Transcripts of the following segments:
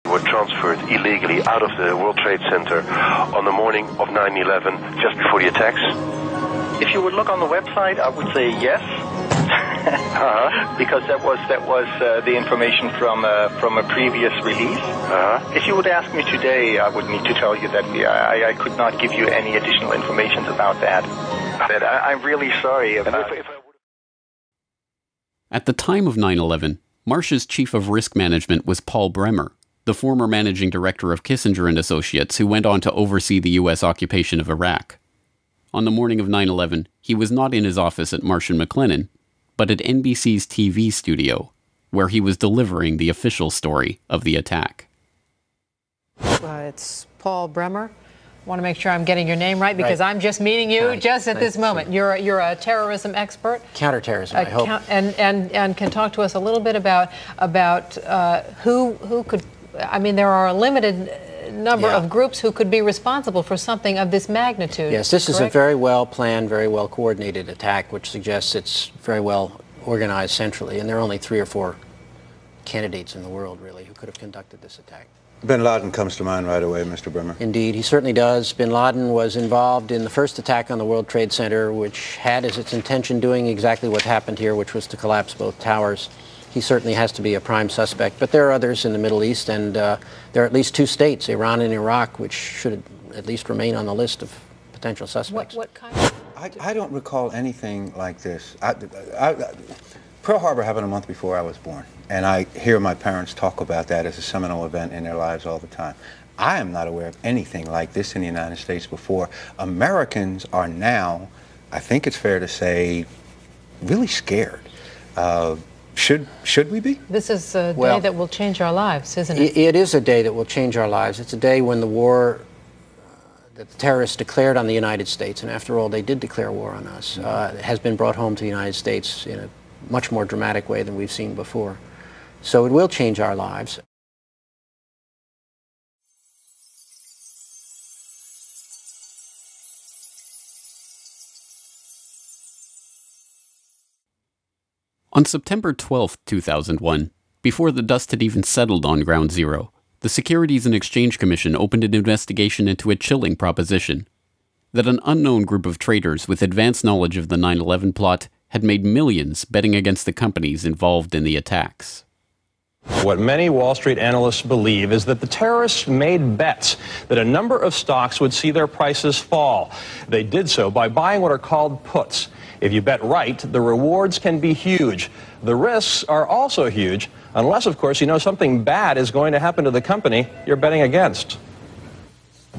were transferred illegally out of the World Trade Center on the morning of 9/11, just before the attacks? If you would look on the website, I would say yes. Because that was the information from a previous release. If you would ask me today, I would need to tell you that I could not give you any additional information about that. I'm really sorry. At the time of 9/11, Marsh's chief of risk management was Paul Bremer, the former managing director of Kissinger and Associates, who went on to oversee the U.S. occupation of Iraq. On the morning of 9/11, he was not in his office at Marsh & McLennan, but at NBC's TV studio, where he was delivering the official story of the attack. It's Paul Bremer. I want to make sure I'm getting your name right, because I'm just meeting you just at this moment. You're a terrorism expert, counterterrorism, I hope, and can talk to us a little bit about who could. I mean, there are a limited number of groups who could be responsible for something of this magnitude. Yes, this is a very well planned, very well coordinated attack, which suggests it's very well organized centrally, and there are only 3 or 4 candidates in the world, really, who could have conducted this attack. Bin Laden comes to mind right away, Mr. Bremer. Indeed, he certainly does. Bin Laden was involved in the first attack on the World Trade Center, which had as its intention doing exactly what happened here, which was to collapse both towers. He certainly has to be a prime suspect, but there are others in the Middle East, and there are at least 2 states, Iran and Iraq, which should at least remain on the list of potential suspects. What kind of... I don't recall anything like this. Pearl Harbor happened a month before I was born, and I hear my parents talk about that as a seminal event in their lives all the time. I am not aware of anything like this in the United States before. Americans are now, I think it's fair to say, really scared. Should we be? This is a day that will change our lives, isn't it? It is a day that will change our lives. It's a day when the war that the terrorists declared on the United States, and after all, they did declare war on us, has been brought home to the United States in a much more dramatic way than we've seen before. So it will change our lives. On September 12, 2001, before the dust had even settled on Ground Zero, the Securities and Exchange Commission opened an investigation into a chilling proposition: that an unknown group of traders with advanced knowledge of the 9/11 plot had made millions betting against the companies involved in the attacks. What many Wall Street analysts believe is that the terrorists made bets that a number of stocks would see their prices fall. They did so by buying what are called puts. If you bet right, the rewards can be huge. The risks are also huge, unless, of course, you know something bad is going to happen to the company you're betting against.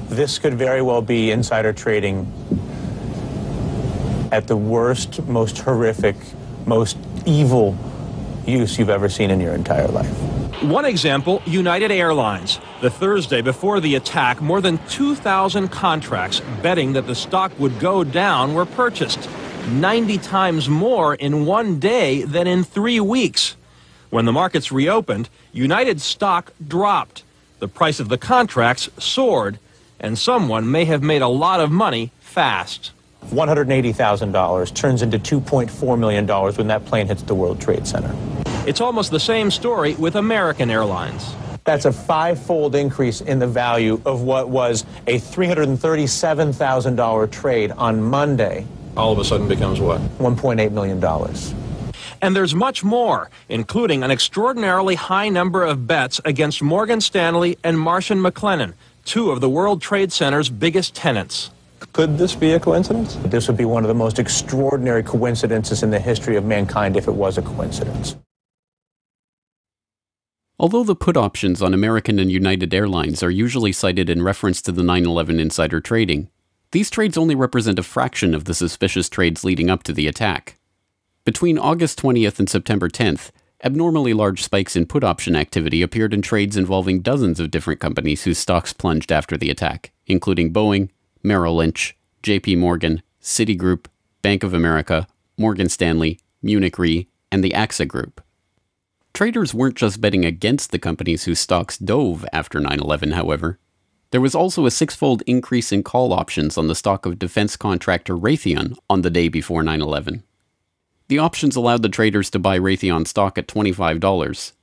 This could very well be insider trading at the worst, most horrific, most evil use you've ever seen in your entire life. One example, United Airlines. The Thursday before the attack, more than 2,000 contracts betting that the stock would go down were purchased. 90 times more in one day than in 3 weeks. When the markets reopened, United stock dropped. The price of the contracts soared, and someone may have made a lot of money fast. $180,000 turns into $2.4 million when that plane hits the World Trade Center. It's almost the same story with American Airlines. That's a 5-fold increase in the value of what was a $337,000 trade on Monday. All of a sudden becomes what? $1.8 million. And there's much more, including an extraordinarily high number of bets against Morgan Stanley and Marsh & McLennan, 2 of the World Trade Center's biggest tenants. Could this be a coincidence? This would be one of the most extraordinary coincidences in the history of mankind if it was a coincidence. Although the put options on American and United Airlines are usually cited in reference to the 9/11 insider trading, these trades only represent a fraction of the suspicious trades leading up to the attack. Between August 20th and September 10th, abnormally large spikes in put option activity appeared in trades involving dozens of different companies whose stocks plunged after the attack, including Boeing, Merrill Lynch, JP Morgan, Citigroup, Bank of America, Morgan Stanley, Munich Re, and the AXA Group. Traders weren't just betting against the companies whose stocks dove after 9/11, however. There was also a 6-fold increase in call options on the stock of defense contractor Raytheon on the day before 9/11. The options allowed the traders to buy Raytheon stock at $25.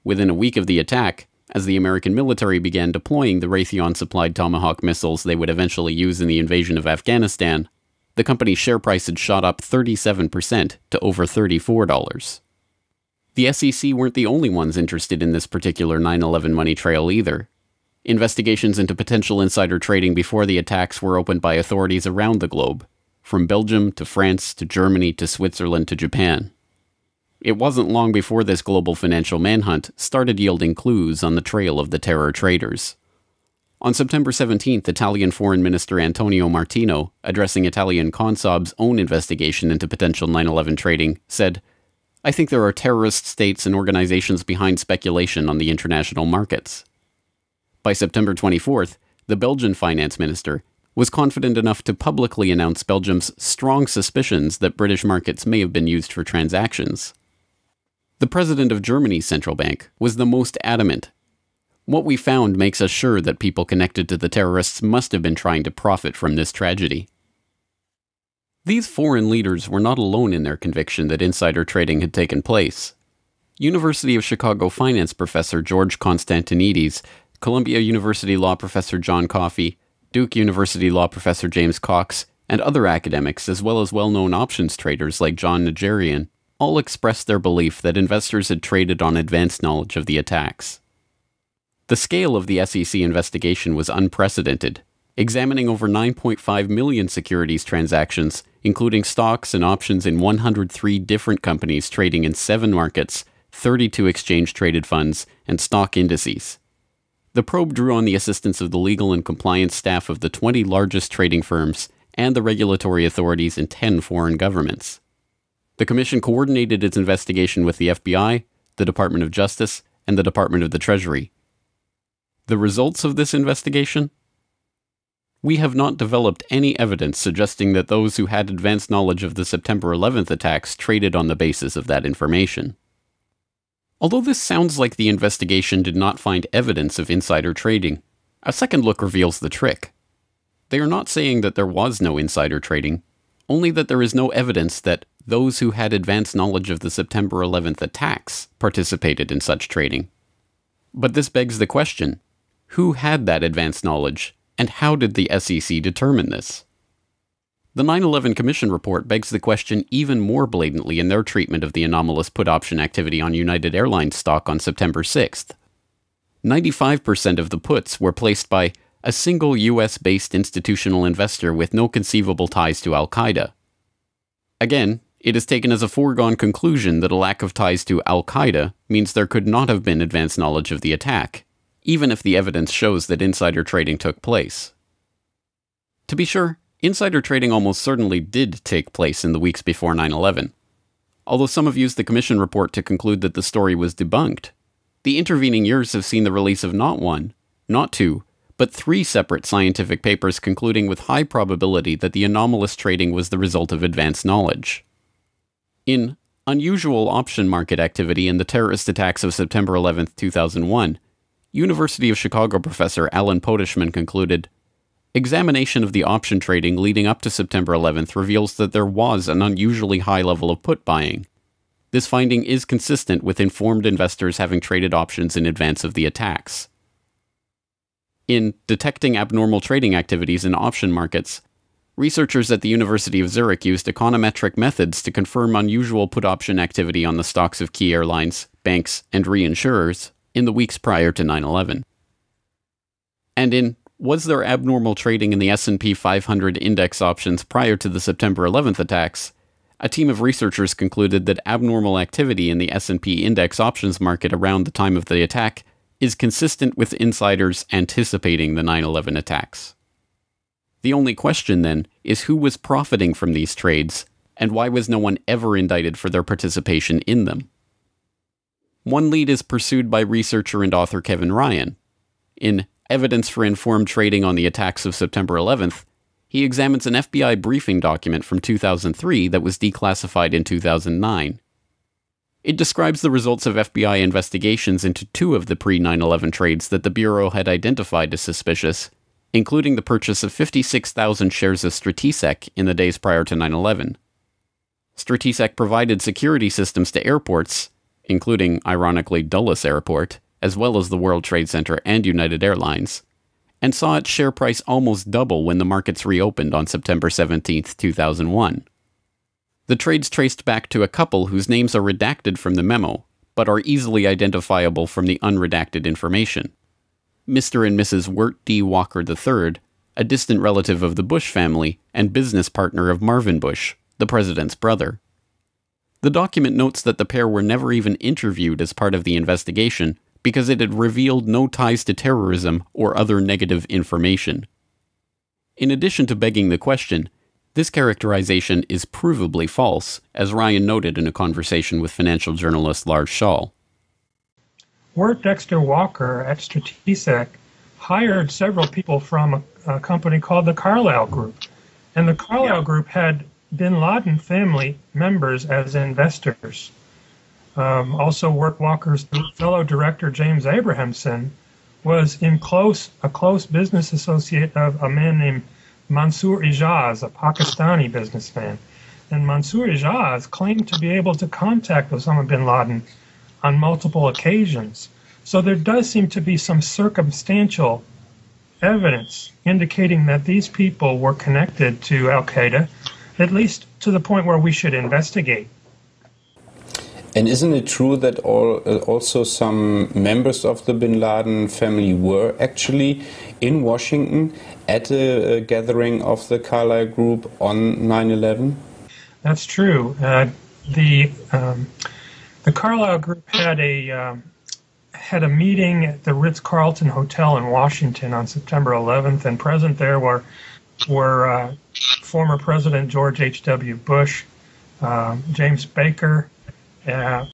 Within a week of the attack, As the American military began deploying the Raytheon-supplied Tomahawk missiles they would eventually use in the invasion of Afghanistan, the company's share price had shot up 37% to over $34. The SEC weren't the only ones interested in this particular 9/11 money trail either. Investigations into potential insider trading before the attacks were opened by authorities around the globe, from Belgium to France to Germany to Switzerland to Japan. It wasn't long before this global financial manhunt started yielding clues on the trail of the terror traders. On September 17th, Italian Foreign Minister Antonio Martino, addressing Italian Consob's own investigation into potential 9/11 trading, said, "I think there are terrorist states and organizations behind speculation on the international markets." By September 24th, the Belgian finance minister was confident enough to publicly announce Belgium's strong suspicions that British markets may have been used for transactions. The president of Germany's central bank was the most adamant. "What we found makes us sure that people connected to the terrorists must have been trying to profit from this tragedy." These foreign leaders were not alone in their conviction that insider trading had taken place. University of Chicago finance professor George Constantinides, Columbia University law professor John Coffey, Duke University law professor James Cox, and other academics, as well as well-known options traders like John Najarian, all expressed their belief that investors had traded on advanced knowledge of the attacks. The scale of the SEC investigation was unprecedented, examining over 9.5 million securities transactions, including stocks and options in 103 different companies trading in 7 markets, 32 exchange-traded funds, and stock indices. The probe drew on the assistance of the legal and compliance staff of the 20 largest trading firms and the regulatory authorities in 10 foreign governments. The Commission coordinated its investigation with the FBI, the Department of Justice, and the Department of the Treasury. The results of this investigation? We have not developed any evidence suggesting that those who had advanced knowledge of the September 11th attacks traded on the basis of that information. Although this sounds like the investigation did not find evidence of insider trading, a second look reveals the trick. They are not saying that there was no insider trading, only that there is no evidence that those who had advanced knowledge of the September 11th attacks participated in such trading. But this begs the question, who had that advanced knowledge, and how did the SEC determine this? The 9/11 Commission report begs the question even more blatantly in their treatment of the anomalous put option activity on United Airlines stock on September 6th. 95% of the puts were placed by a single US-based institutional investor with no conceivable ties to Al-Qaeda. Again, it is taken as a foregone conclusion that a lack of ties to Al-Qaeda means there could not have been advanced knowledge of the attack, even if the evidence shows that insider trading took place. To be sure, insider trading almost certainly did take place in the weeks before 9/11. Although some have used the Commission report to conclude that the story was debunked, the intervening years have seen the release of not one, not two, but 3 separate scientific papers concluding with high probability that the anomalous trading was the result of advanced knowledge. In Unusual Option Market Activity in the Terrorist Attacks of September 11, 2001, University of Chicago professor Alan Podeshman concluded, "Examination of the option trading leading up to September 11th reveals that there was an unusually high level of put buying. This finding is consistent with informed investors having traded options in advance of the attacks." In Detecting Abnormal Trading Activities in Option Markets, researchers at the University of Zurich used econometric methods to confirm unusual put option activity on the stocks of key airlines, banks, and reinsurers in the weeks prior to 9/11. And in Was There Abnormal Trading in the S&P 500 Index Options Prior to the September 11th Attacks, a team of researchers concluded that abnormal activity in the S&P Index Options market around the time of the attack is consistent with insiders anticipating the 9/11 attacks. The only question, then, is who was profiting from these trades, and why was no one ever indicted for their participation in them? One lead is pursued by researcher and author Kevin Ryan. In Evidence for Informed Trading on the Attacks of September 11th, he examines an FBI briefing document from 2003 that was declassified in 2009. It describes the results of FBI investigations into 2 of the pre-9/11 trades that the Bureau had identified as suspicious, including the purchase of 56,000 shares of Stratisec in the days prior to 9/11. Stratisec provided security systems to airports, including, ironically, Dulles Airport, as well as the World Trade Center and United Airlines, and saw its share price almost double when the markets reopened on September 17, 2001. The trades traced back to a couple whose names are redacted from the memo, but are easily identifiable from the unredacted information. Mr. and Mrs. Wirt D. Walker III, a distant relative of the Bush family and business partner of Marvin Bush, the president's brother. The document notes that the pair were never even interviewed as part of the investigation because it had revealed no ties to terrorism or other negative information. In addition to begging the question, this characterization is provably false, as Ryan noted in a conversation with financial journalist Lars Schall. Wirt Dexter Walker at Stratesec hired several people from a company called the Carlyle Group. And the Carlyle Group had bin Laden family members as investors. Also, Wirt Walker's fellow director, James Abrahamson, was a close business associate of a man named Mansour Ijaz, a Pakistani businessman. And Mansour Ijaz claimed to be able to contact Osama bin Laden on multiple occasions. So there does seem to be some circumstantial evidence indicating that these people were connected to Al-Qaeda, at least to the point where we should investigate. And isn't it true that also some members of the bin Laden family were actually in Washington at a gathering of the Carlyle Group on 9/11? That's true. The Carlyle Group had a meeting at the Ritz-Carlton Hotel in Washington on September 11th, and present there were former President George H.W. Bush, James Baker,